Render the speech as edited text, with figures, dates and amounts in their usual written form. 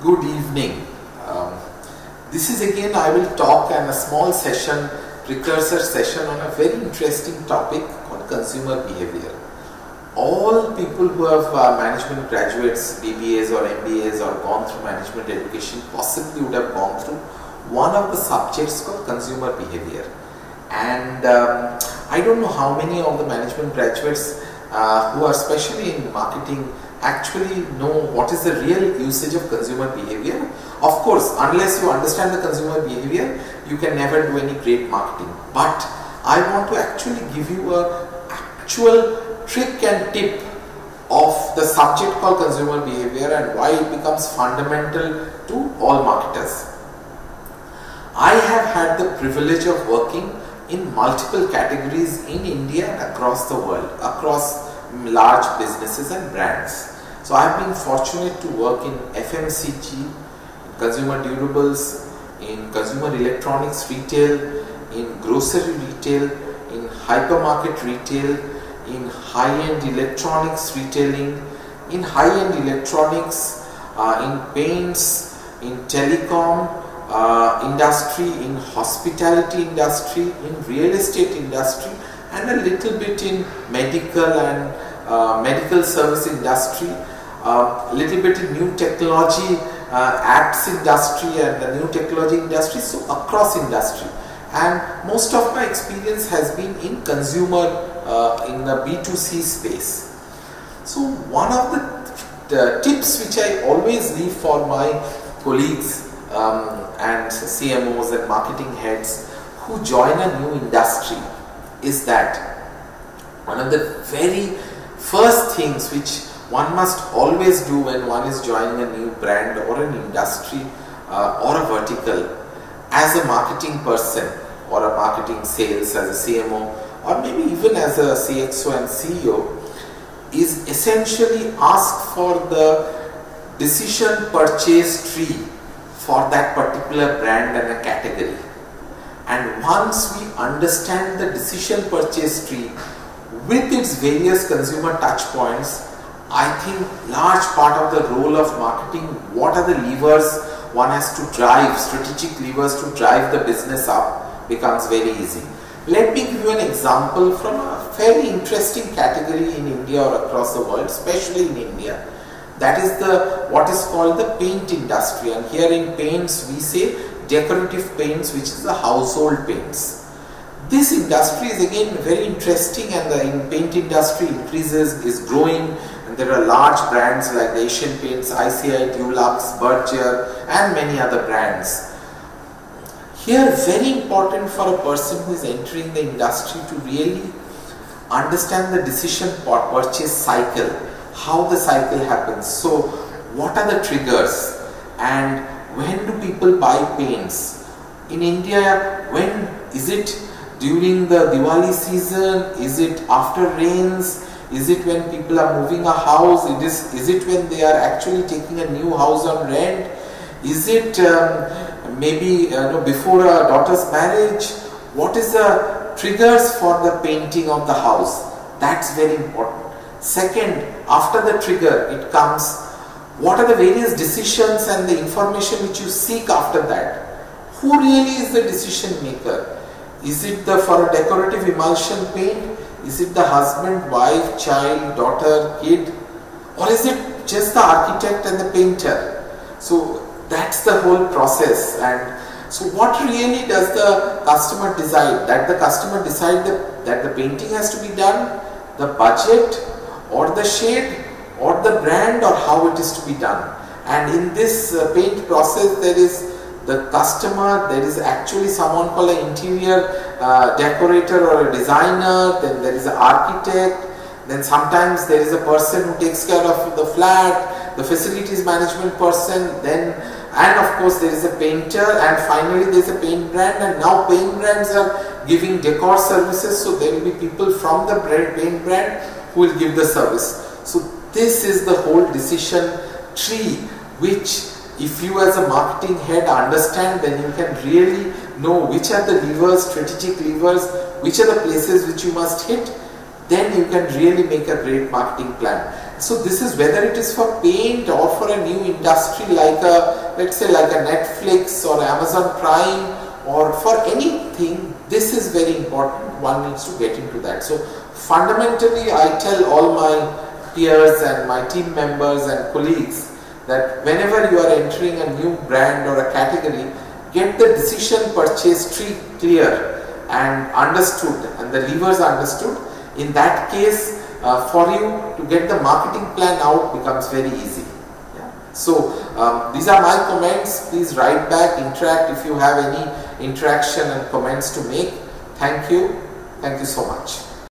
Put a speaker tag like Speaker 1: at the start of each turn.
Speaker 1: Good evening. This is again I will talk and a small session, precursor session on a very interesting topic on consumer behavior. All people who have management graduates, BBAs or MBAs or gone through management education possibly would have gone through one of the subjects called consumer behavior. And I don't know how many of the management graduates who are especially in marketing actually know what is the real usage of consumer behavior. Of course, unless you understand the consumer behavior, you can never do any great marketing. But I want to actually give you a actual trick and tip of the subject called consumer behavior and why it becomes fundamental to all marketers. I have had the privilege of working in multiple categories in India and across the world, across large businesses and brands. So I have been fortunate to work in FMCG, consumer durables, in consumer electronics retail, in grocery retail, in hypermarket retail, in high-end electronics retailing, in high-end electronics, in paints, in telecom industry, in hospitality industry, in real estate industry, and a little bit in medical and medical service industry, a little bit in new technology apps industry and the new technology industry, so across industry. And most of my experience has been in consumer in the B2C space. So one of the tips which I always leave for my colleagues and CMOs and marketing heads who join a new industry is that one of the very first things which one must always do when one is joining a new brand or an industry or a vertical as a marketing person or a marketing sales as a CMO or maybe even as a CXO and CEO is essentially ask for the decision purchase tree for that particular brand and a category. And once we understand the decision purchase tree with its various consumer touch points, I think large part of the role of marketing, what are the levers one has to drive, strategic levers to drive the business up, becomes very easy. Let me give you an example from a fairly interesting category in India or across the world, especially in India. That is what is called the paint industry, and here in paints we say decorative paints, which is the household paints. This industry is again very interesting, and the paint industry is growing, and there are large brands like the Asian Paints, ICI, Dulux, Berger and many other brands. Here very important for a person who is entering the industry to really understand the decision purchase cycle, how the cycle happens. So what are the triggers and when do people buy paints? In India, when is it? During the Diwali season? Is it after rains? Is it when people are moving a house? Is it when they are actually taking a new house on rent? Is it maybe before a daughter's marriage? What is the triggers for the painting of the house? That's very important. Second, after the trigger, it comes, what are the various decisions and the information which you seek after that? Who really is the decision maker? Is it for a decorative emulsion paint? Is it the husband, wife, child, daughter, kid? Or is it just the architect and the painter? So that's the whole process. And so what really does the customer decide? That the customer decide that the painting has to be done, the budget or the shade or the brand, or how it is to be done. And in this paint process there is the customer, there is actually someone called an interior decorator or a designer, then there is an architect, then sometimes there is a person who takes care of the flat, the facilities management person, and of course there is a painter, and finally there is a paint brand, and now paint brands are giving decor services, so there will be people from the paint brand who will give the service. So this is the whole decision tree, which if you as a marketing head understand, then you can really know which are the levers, strategic levers, which are the places which you must hit, then you can really make a great marketing plan. so this is whether it is for paint or for a new industry like a, let's say like a Netflix or Amazon Prime, or for anything, this is very important. One needs to get into that. So fundamentally, I tell all my peers and my team members and colleagues that whenever you are entering a new brand or a category, get the decision purchase tree clear and understood, and the levers understood. In that case, for you to get the marketing plan out becomes very easy. So these are my comments. Please write back, interact if you have any interaction and comments to make. Thank you so much.